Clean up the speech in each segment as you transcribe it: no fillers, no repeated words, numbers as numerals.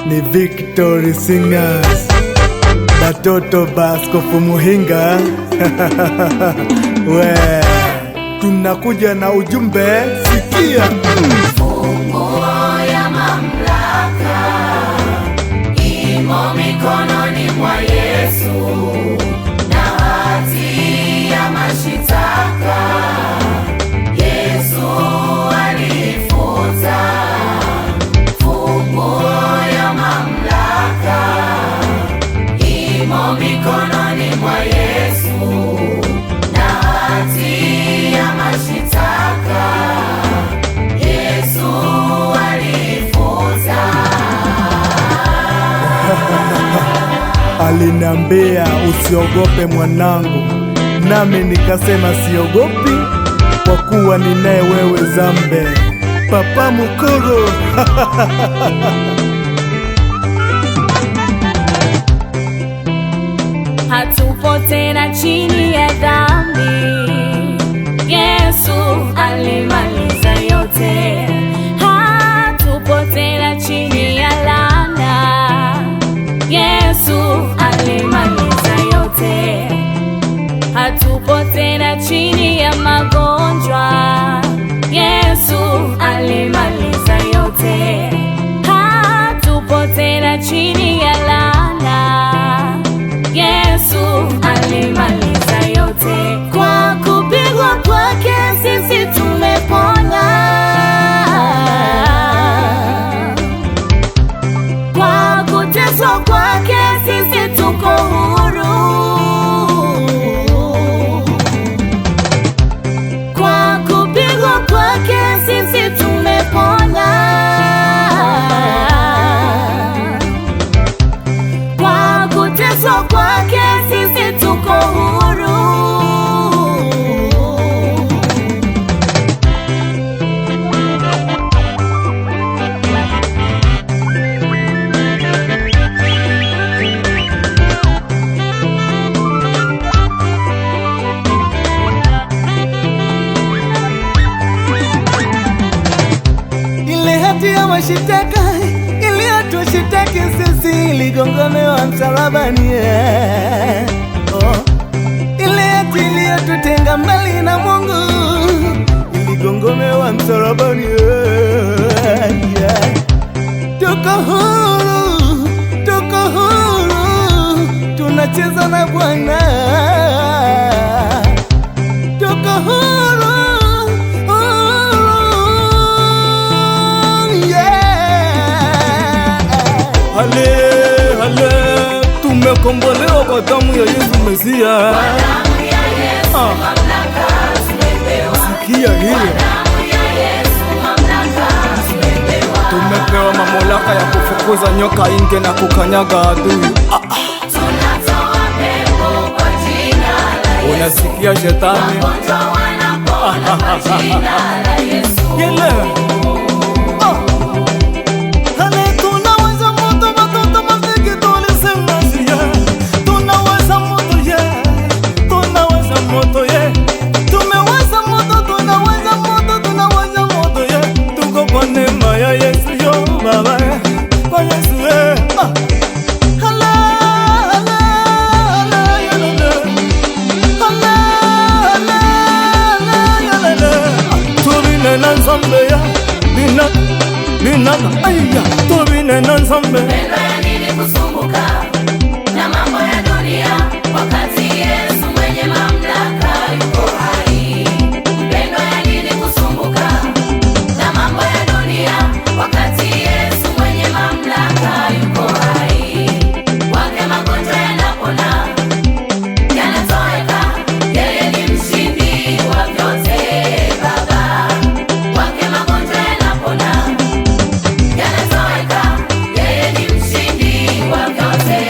Ni Victory Singers, batoto baskofu Muhinga. We, tunakuja na ujumbe, sikia. Funguo ya mamlaka imo mikononi mwa Yesu, na hati ya mashitaka Yesu alifuta. Funguo ya mamlaka imo mikononi mwa Yesu, na hati ya mashitaka Yesu alifuta. Aliniambia usiogope mwanangu, nami nikasema siogopi, kwa kuwa ninaye wewe Zambe, Papa Mukoro. Hatupo tena chini ya dhambi, Yesu alimaliza yote. Hatupo tena chini ya laana, Yesu alimaliza yote. Hatupo tena chini ya magonjwa, Yesu alimaliza yote. Hatupo tena chini ya laana, Yesu alimaliza yote. Kwa kupigwa kwake sisi tumepona, kwa kuteswa kwake sisi tuko huru, kwa kupigwa kwake sisi tumepona, kwa kuteswa kwake sisi tuko huru. Ile hati ya mashitaka iliyotushitaki sisi iligongomewa msalabani. Ile hati iliyotutenga mbali na Mungu iligongomewa msalabani. Tuko huru, tuko huru, tunacheza na Bwana. Tuko huru, hale, hale, tumekombolewa kwa damu ya Yesu Mesia. Sikia hiyo, tumepewa mamlaka ya kufukuza nyoka inge na kukanyaga adui. Unasikia shetani? Yele Pendo ya nini kusumbuka na mambo ya dunia, wakati Yesu mwenye mamlaka yuko hai? Pendo ya nini kusumbuka na mambo ya dunia, wakati Yesu mwenye mamlaka yuko hai? Wake magonjwa yanapona, yanatoweka, yeye ni mshindi wa vyote Baba. Wake magonjwa yanapona, yanatoweka, yeye ni mshindi wa vyote.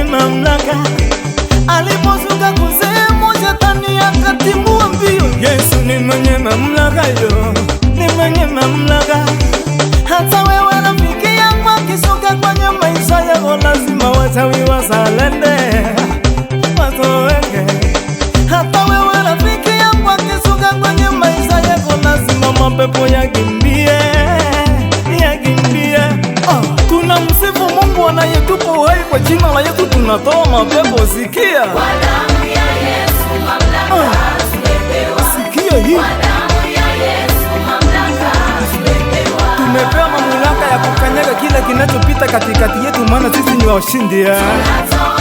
mwenye mamlaka. Aliposhuka kuzimu, shetani akatimua mbio. Yesu ni mwenye mamlaka yo, ni mwenye mamlaka. Hata wewe rafiki yangu akishuka kwenye maisha yako, lazima wachawi wasalende, watoweke. Hata wewe rafiki yangu akishuka kwenye maisha yako, lazima mapepo yakimbie, yakimbie. Tunamsifu Mungu anayetupa uhai, kwa jina la Yesu tunatoa mapepo. Sikia, Kwa damu ya Yesu mamlaka tumepewa. sikia hii, Kwa damu ya Yesu mamlaka tumepewa. tumepewa mamlaka ya kukanyaga kila kinachopita katikati yetu, maana sisi ni washindi. Tunatoa